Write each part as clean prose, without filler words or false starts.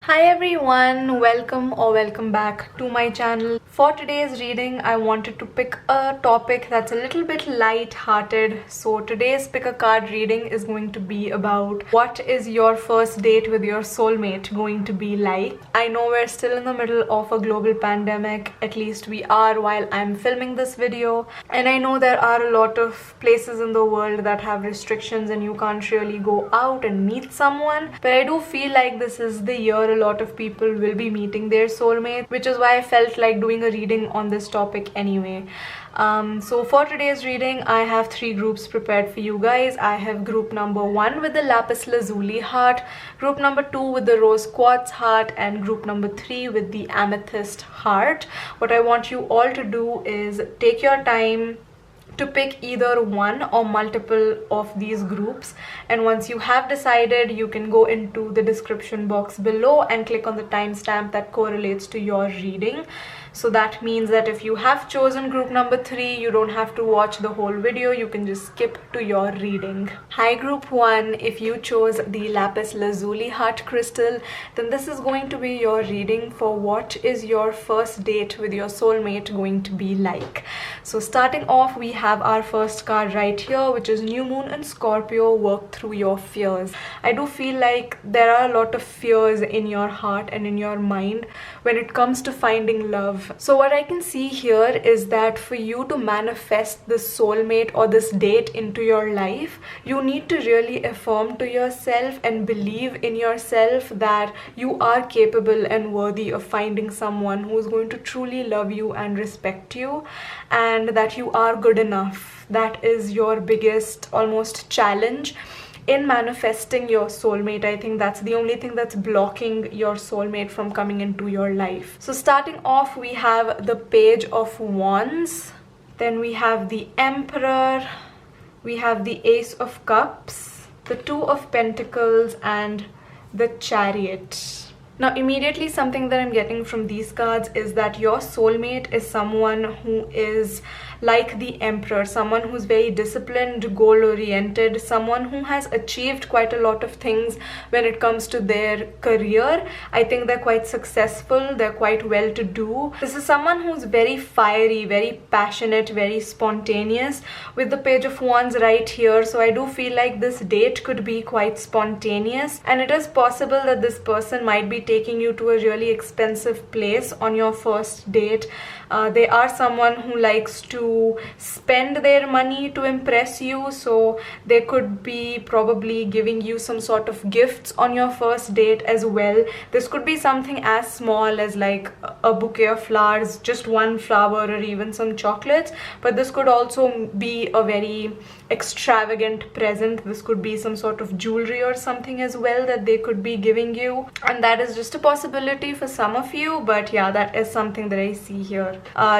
Hi everyone, welcome back to my channel. For today's reading, I wanted to pick a topic that's a little bit light-hearted. So today's pick a card reading is going to be about what is your first date with your soulmate going to be like. I know we're still in the middle of a global pandemic, at least we are while I'm filming this video. And I know there are a lot of places in the world that have restrictions and you can't really go out and meet someone. But I do feel like this is the year a lot of people will be meeting their soulmate, which is why I felt like doing a reading on this topic anyway. So for today's reading, I have three groups prepared for you guys. I have group number 1 with the lapis lazuli heart, group number 2 with the rose quartz heart, and group number 3 with the amethyst heart. What I want you all to do is take your time to pick either one or multiple of these groups, and once you have decided, you can go into the description box below and click on the timestamp that correlates to your reading. So that means that if you have chosen group number 3, you don't have to watch the whole video, you can just skip to your reading. Hi group 1, if you chose the lapis lazuli heart crystal, then this is going to be your reading for what is your first date with your soulmate going to be like. So starting off, we have our first card right here, which is New Moon in Scorpio. Work through your fears. I do feel like there are a lot of fears in your heart and in your mind when it comes to finding love. So what I can see here is that for you to manifest this soulmate or this date into your life, you need to really affirm to yourself and believe in yourself that you are capable and worthy of finding someone who is going to truly love you and respect you, and that you are good enough. That is your biggest almost challenge in manifesting your soulmate. I think that's the only thing that's blocking your soulmate from coming into your life. So starting off, we have the Page of Wands, then we have the Emperor, we have the Ace of Cups, the Two of Pentacles, and the Chariot. Now immediately something that I'm getting from these cards is that your soulmate is someone who is like the Emperor, someone who's very disciplined, goal-oriented, someone who has achieved quite a lot of things when it comes to their career. I think they're quite successful, they're quite well-to-do. This is someone who's very fiery, very passionate, very spontaneous with the Page of Wands right here. So I do feel like this date could be quite spontaneous, and it is possible that this person might be taking you to a really expensive place on your first date. They are someone who likes to spend their money to impress you, so they could be probably giving you some sort of gifts on your first date as well. This could be something as small as like a bouquet of flowers, just one flower, or even some chocolates, but this could also be a very extravagant present. This could be some sort of jewelry or something as well that they could be giving you, and that is just a possibility for some of you. But yeah, that is something that I see here.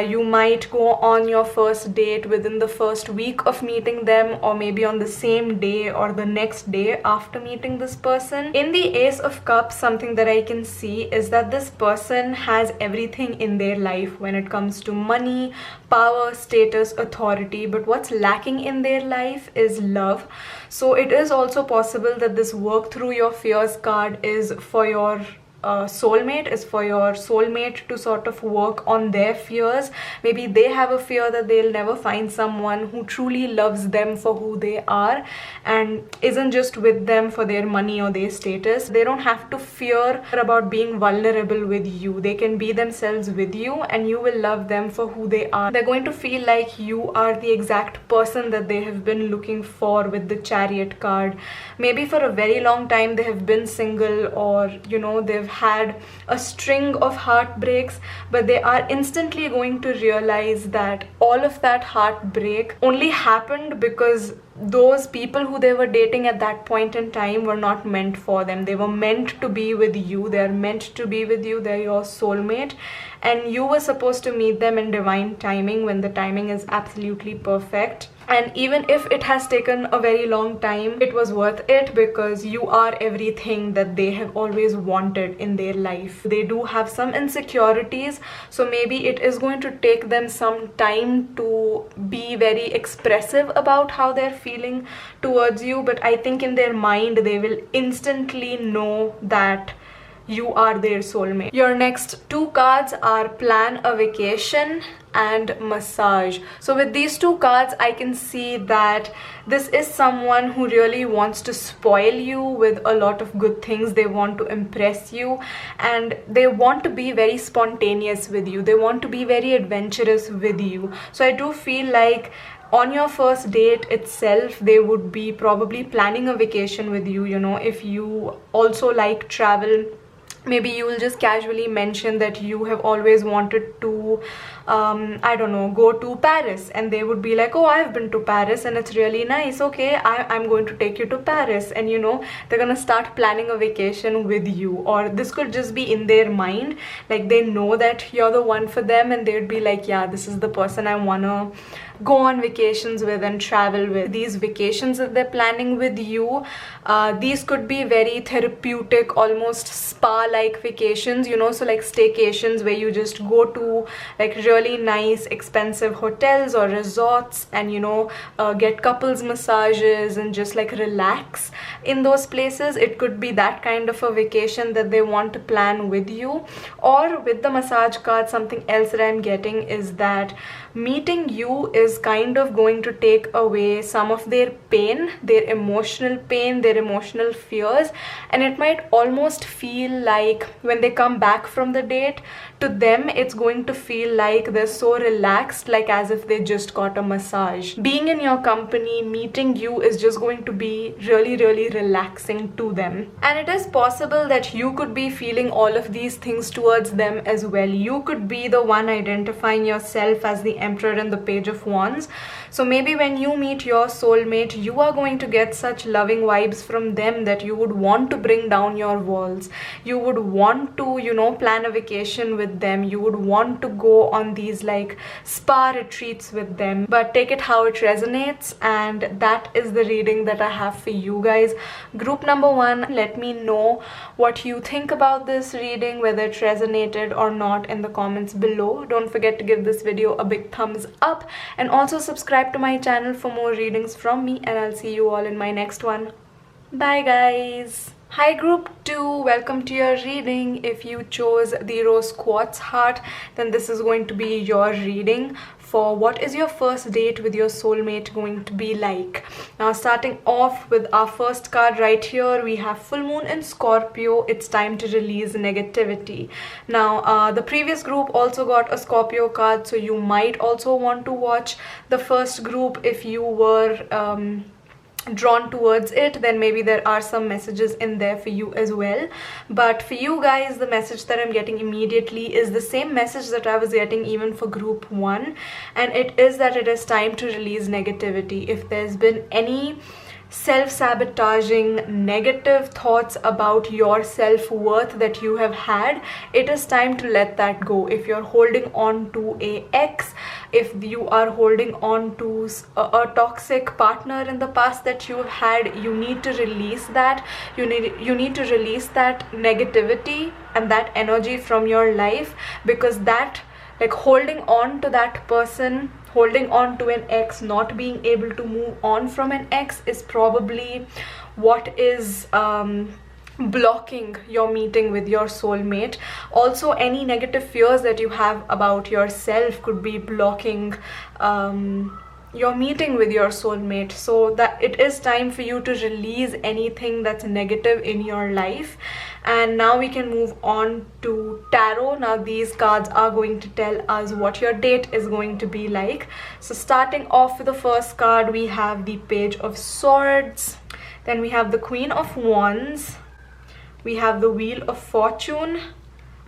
You might go on your first date within the first week of meeting them, or maybe on the same day or the next day after meeting this person. In the Ace of Cups, something that I can see is that this person has everything in their life when it comes to money, power, status, authority, but what's lacking in their life is love. So it is also possible that this Work Through Your Fears card is for your soulmate, is for your soulmate to sort of work on their fears. Maybe they have a fear that they'll never find someone who truly loves them for who they are and isn't just with them for their money or their status. They don't have to fear about being vulnerable with you. They can be themselves with you and you will love them for who they are. They're going to feel like you are the exact person that they have been looking for with the Chariot card. Maybe for a very long time they have been single, or you know, they've had a string of heartbreaks, but they are instantly going to realize that all of that heartbreak only happened because those people who they were dating at that point in time were not meant for them. They were meant to be with you. They're meant to be with you. They're your soulmate, and you were supposed to meet them in divine timing when the timing is absolutely perfect. And even if it has taken a very long time, it was worth it because you are everything that they have always wanted in their life. They do have some insecurities, so maybe it is going to take them some time to be very expressive about how they're feeling towards you, but I think in their mind they will instantly know that you are their soulmate. Your next two cards are plan a vacation and massage. So with these two cards, I can see that this is someone who really wants to spoil you with a lot of good things. They want to impress you, and they want to be very spontaneous with you. They want to be very adventurous with you. So I do feel like on your first date itself, they would be probably planning a vacation with you. You know, if you also like travel, maybe you will just casually mention that you have always wanted to I don't know, go to Paris, and they would be like, oh, I've been to Paris and it's really nice. Okay, I'm going to take you to Paris. And you know, they're gonna start planning a vacation with you. Or this could just be in their mind, like they know that you're the one for them, and they'd be like, yeah, this is the person I wanna go on vacations with and travel with. These vacations that they're planning with you, these could be very therapeutic, almost spa-like vacations, you know, so like staycations where you just go to like really nice expensive hotels or resorts, and you know, get couples massages and just like relax in those places. It could be that kind of a vacation that they want to plan with you. Or with the massage card, something else that I'm getting is that meeting you is kind of going to take away some of their pain, their emotional fears, and it might almost feel like when they come back from the date, to them it's going to feel like they're so relaxed, like as if they just got a massage. Being in your company, meeting you is just going to be really relaxing to them. And it is possible that you could be feeling all of these things towards them as well. You could be the one identifying yourself as the Emperor and the Page of Wands. So maybe when you meet your soulmate, you are going to get such loving vibes from them that you would want to bring down your walls. You would want to, you know, plan a vacation with them. You would want to go on these like spa retreats with them. But take it how it resonates, and that is the reading that I have for you guys. Group number one, let me know what you think about this reading, whether it resonated or not, in the comments below. Don't forget to give this video a big thumbs up, and also subscribe to my channel for more readings from me, and I'll see you all in my next one. Bye guys. Hi group 2, welcome to your reading. If you chose the rose quartz heart, then this is going to be your reading for what is your first date with your soulmate going to be like. Now starting off with our first card right here, we have full moon in Scorpio. It's time to release negativity. Now the previous group also got a Scorpio card, so you might also want to watch the first group if you were drawn towards it. Then maybe there are some messages in there for you as well. But for you guys, the message that I'm getting immediately is the same message that I was getting even for group 1, and it is that it is time to release negativity. If there's been any self-sabotaging negative thoughts about your self-worth that you have had, it is time to let that go. If you're holding on to a ex, if you are holding on to a toxic partner in the past that you have had, you need to release that. You need to release that negativity and that energy from your life, because that, like, holding on to that person, holding on to an ex, not being able to move on from an ex is probably what is blocking your meeting with your soulmate. Also, any negative fears that you have about yourself could be blocking your meeting with your soulmate. So that it is time for you to release anything that's negative in your life. And now we can move on to tarot. Now these cards are going to tell us what your date is going to be like. So starting off with the first card, we have the Page of Swords, then we have the Queen of Wands, we have the Wheel of Fortune,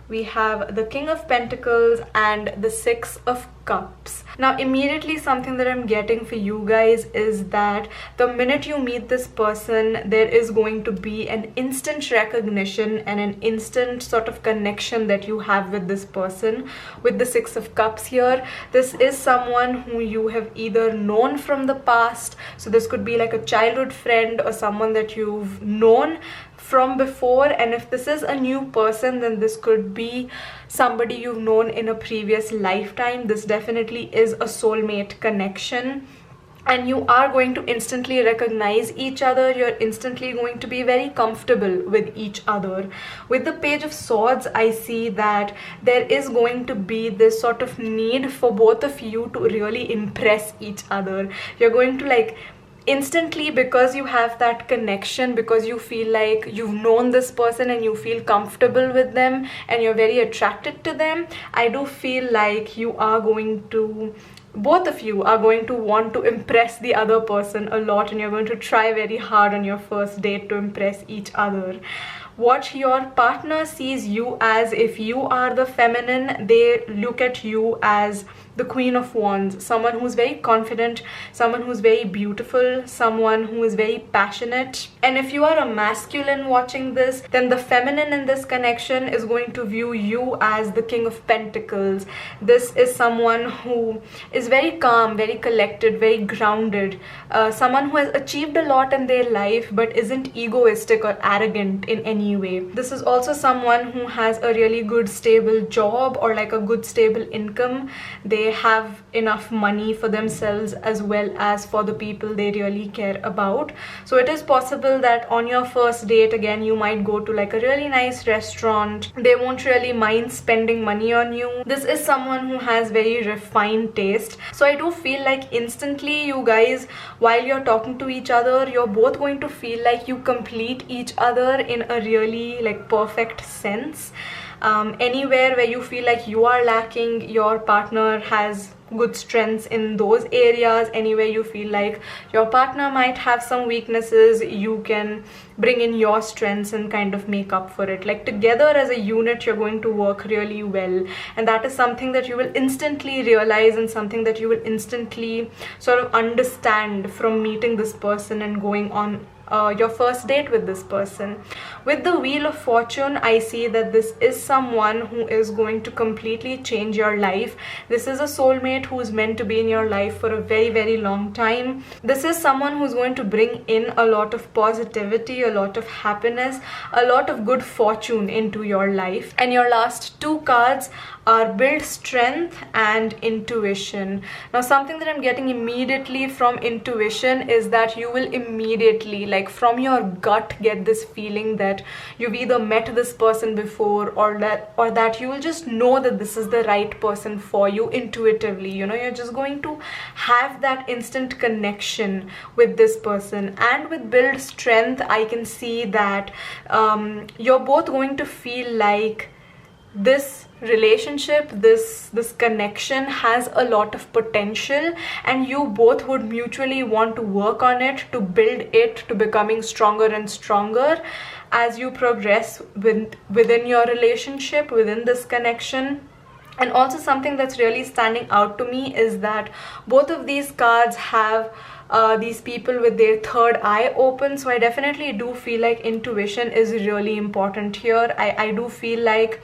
we have the King of Pentacles, and the Six of Cups. Now immediately something that I'm getting for you guys is that the minute you meet this person, there is going to be an instant recognition and an instant sort of connection that you have with this person. With the Six of Cups here, this is someone who you have either known from the past, so this could be like a childhood friend or someone that you've known from before. And if this is a new person, then this could be somebody you've known in a previous lifetime. This definitely is a soulmate connection. and you are going to instantly recognize each other. You're instantly going to be very comfortable with each other. With the Page of Swords, I see that there is going to be this sort of need for both of you to really impress each other. You're going to like instantly, because you have that connection, because you feel like you've known this person and you feel comfortable with them and you're very attracted to them, I do feel like you are going to, both of you are going to want to impress the other person a lot, and you're going to try very hard on your first date to impress each other. What your partner sees you as, if you are the feminine, they look at you as the Queen of Wands, someone who's very confident, someone who's very beautiful, someone who is very passionate. And if you are a masculine watching this, then the feminine in this connection is going to view you as the King of Pentacles. This is someone who is very calm, very collected, very grounded, someone who has achieved a lot in their life but isn't egoistic or arrogant in any way. This is also someone who has a really good stable job or like a good stable income. They have enough money for themselves as well as for the people they really care about. So it is possible that on your first date, again, you might go to like a really nice restaurant. They won't really mind spending money on you. This is someone who has very refined taste. So I do feel like instantly, you guys, while you're talking to each other, you're both going to feel like you complete each other in a really like perfect sense. Anywhere where you feel like you are lacking, your partner has good strengths in those areas. Anywhere you feel like your partner might have some weaknesses, you can bring in your strengths and kind of make up for it. Like together as a unit, you're going to work really well, and that is something that you will instantly realize and something that you will instantly sort of understand from meeting this person and going on your first date with this person. With the Wheel of Fortune, I see that this is someone who is going to completely change your life. This is a soulmate who is meant to be in your life for a very, very long time. This is someone who's going to bring in a lot of positivity, a lot of happiness, a lot of good fortune into your life. And your last two cards are Build Strength and Intuition. Now, something that I'm getting immediately from intuition is that you will immediately, like from your gut, get this feeling that you've either met this person before or that you will just know that this is the right person for you intuitively. You know, you're just going to have that instant connection with this person. And with Build Strength, I can see that you're both going to feel like this relationship, this connection has a lot of potential, and you both would mutually want to work on it, to build it to becoming stronger and stronger as you progress within your relationship, within this connection. And also something that's really standing out to me is that both of these cards have these people with their third eye open. So I definitely do feel like intuition is really important here. I do feel like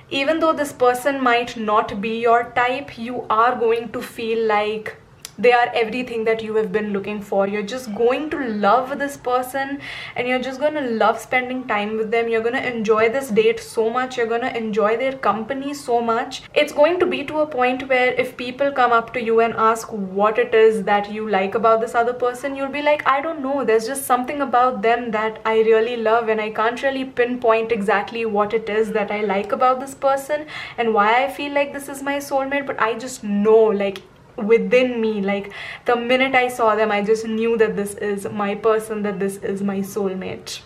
even though this person might not be your type, you are going to feel like they are everything that you have been looking for. You're just going to love this person, and you're just going to love spending time with them. You're going to enjoy this date so much. You're going to enjoy their company so much. It's going to be to a point where if people come up to you and ask what it is that you like about this other person, you'll be like, I don't know, there's just something about them that I really love, and I can't really pinpoint exactly what it is that I like about this person and why I feel like this is my soulmate, but I just know, like, within me, like the minute I saw them, I just knew that this is my person, that this is my soulmate.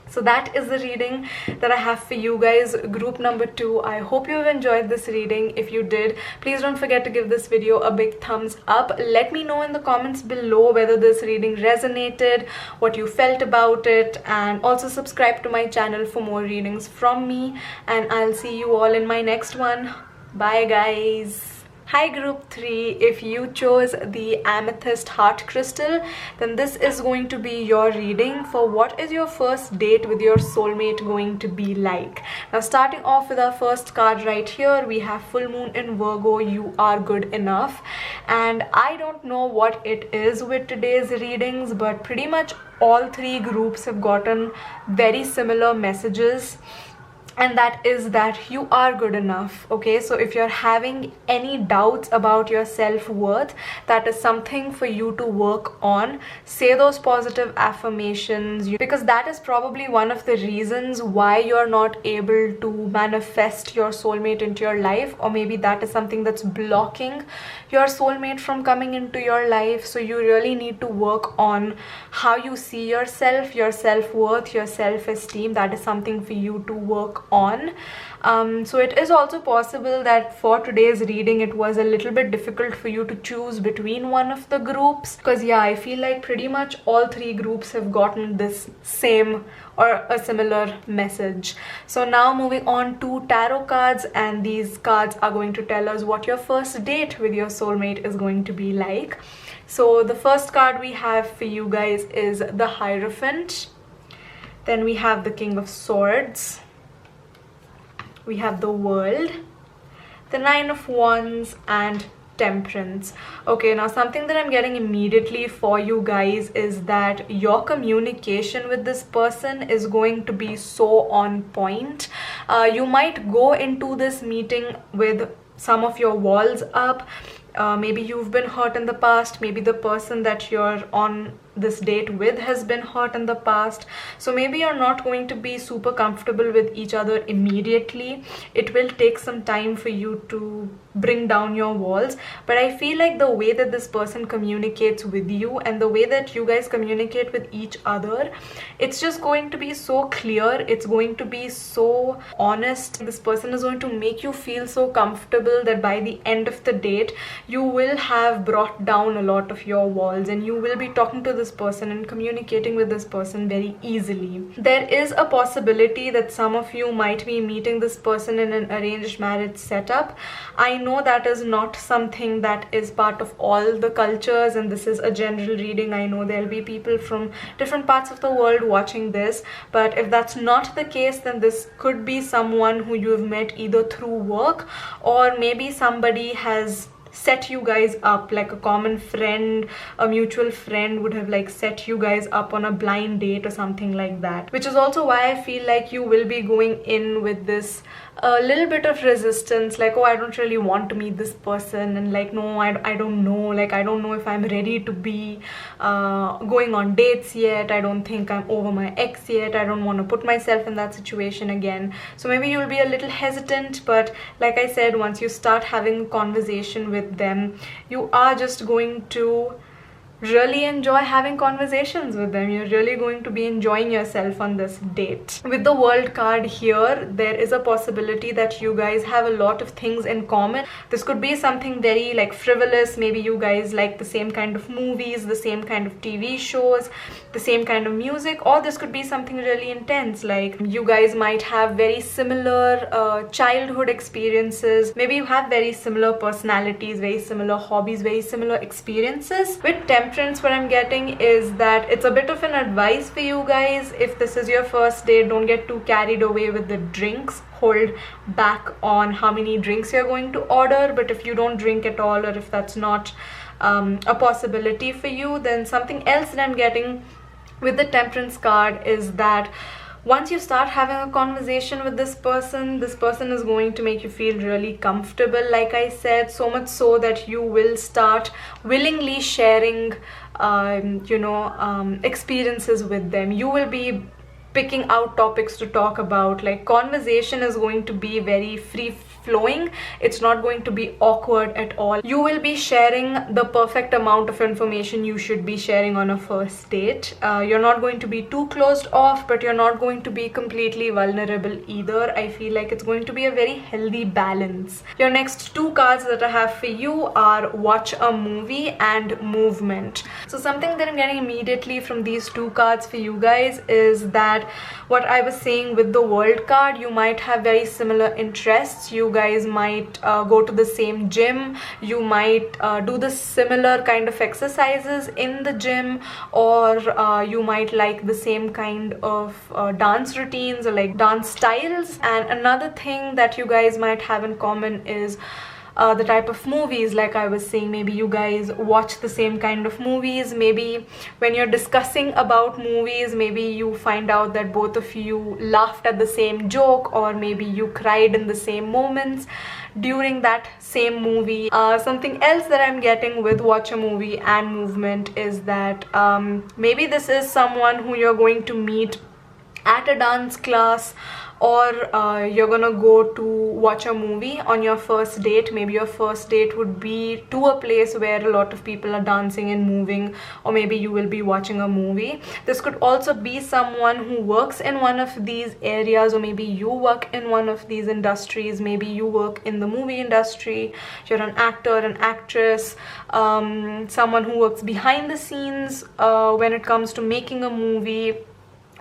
So that is the reading that I have for you guys, group number 2. I hope you have enjoyed this reading. If you did, please don't forget to give this video a big thumbs up. Let me know in the comments below whether this reading resonated, what you felt about it, and also subscribe to my channel for more readings from me, and I'll see you all in my next one. Bye guys. Hi group 3, if you chose the amethyst heart crystal, then this is going to be your reading for what is your first date with your soulmate going to be like. Now, starting off with our first card right here, we have full moon in Virgo. You are good enough. And I don't know what it is with today's readings, but pretty much all 3 groups have gotten very similar messages. and that is that you are good enough. Okay, so if you're having any doubts about your self-worth, that is something for you to work on. Say those positive affirmations, because that is probably one of the reasons why you're not able to manifest your soulmate into your life, or maybe that is something that's blocking your soulmate from coming into your life. So you really need to work on how you see yourself, your self-worth, your self-esteem. That is something for you to work on. So it is also possible that for today's reading it was a little bit difficult for you to choose between one of the groups, because yeah, I feel like pretty much all three groups have gotten this same or a similar message. So now moving on to tarot cards, and these cards are going to tell us what your first date with your soulmate is going to be like. So the first card we have for you guys is the Hierophant. Then we have the King of Swords. We have the World, the Nine of Wands, and Temperance. Okay, now something that I'm getting immediately for you guys is that your communication with this person is going to be so on point. You might go into this meeting with some of your walls up. Maybe you've been hurt in the past, maybe the person that you're on this date with has been hurt in the past, so maybe you're not going to be super comfortable with each other immediately. It will take some time for you to bring down your walls, but I feel like the way that this person communicates with you and the way that you guys communicate with each other, it's just going to be so clear, it's going to be so honest. This person is going to make you feel so comfortable that by the end of the date you will have brought down a lot of your walls, and you will be talking to this person and communicating with this person very easily. There is a possibility that some of you might be meeting this person in an arranged marriage setup. I know that is not something that is part of all the cultures, and this is a general reading. I know there'll be people from different parts of the world watching this, but if that's not the case, then this could be someone who you've met either through work, or maybe somebody has set you guys up, like a common friend, a mutual friend would have like set you guys up on a blind date or something like that, which is also why I feel like you will be going in with this a little bit of resistance, like, oh, I don't really want to meet this person, and like, no, I don't know, like, I don't know if I'm ready to be going on dates yet. I don't think I'm over my ex yet. I don't want to put myself in that situation again. So maybe you'll be a little hesitant, but like I said, once you start having a conversation with them, you are just going to really enjoy having conversations with them. You're really going to be enjoying yourself on this date. With the World card here, there is a possibility that you guys have a lot of things in common. This could be something very like frivolous. Maybe you guys like the same kind of movies, the same kind of TV shows, the same kind of music, or this could be something really intense, like you guys might have very similar childhood experiences. Maybe you have very similar personalities, very similar hobbies, very similar experiences. With Temperance, what I'm getting is that it's a bit of an advice for you guys. If this is your first date, don't get too carried away with the drinks. Hold back on how many drinks you're going to order. But if you don't drink at all, or if that's not a possibility for you, then something else that I'm getting with the Temperance card is that once you start having a conversation with this person is going to make you feel really comfortable, like I said, so much so that you will start willingly sharing experiences with them. You will be picking out topics to talk about. Like, conversation is going to be very free flowing. It's not going to be awkward at all. You will be sharing the perfect amount of information you should be sharing on a first date. You're not going to be too closed off, but you're not going to be completely vulnerable either. I feel like it's going to be a very healthy balance. Your next two cards that I have for you are Watch a Movie and Movement. So something that I'm getting immediately from these two cards for you guys is that what I was saying with the World card, you might have very similar interests. You guys might go to the same gym, you might do the similar kind of exercises in the gym, or you might like the same kind of dance routines or like dance styles. And another thing that you guys might have in common is the type of movies, like I was saying, maybe you guys watch the same kind of movies. Maybe when you're discussing about movies, maybe you find out that both of you laughed at the same joke, or maybe you cried in the same moments during that same movie. Something else that I'm getting with watch a movie and movement is that maybe this is someone who you're going to meet at a dance class, or you're gonna go to watch a movie on your first date. Maybe your first date would be to a place where a lot of people are dancing and moving, or maybe you will be watching a movie. This could also be someone who works in one of these areas, or maybe you work in one of these industries. Maybe you work in the movie industry, you're an actor, an actress, someone who works behind the scenes when it comes to making a movie.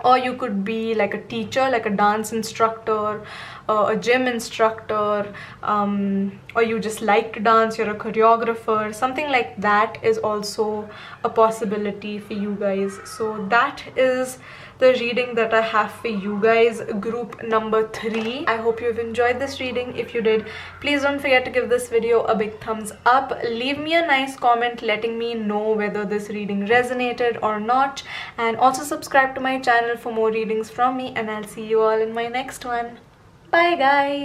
Or you could be like a teacher, like a dance instructor, a gym instructor, or you just like to dance, you're a choreographer. Something like that is also a possibility for you guys. So that is the reading that I have for you guys, group number 3. I hope you've enjoyed this reading. If you did, please don't forget to give this video a big thumbs up. Leave me a nice comment letting me know whether this reading resonated or not, and also subscribe to my channel for more readings from me, and I'll see you all in my next one. Bye guys.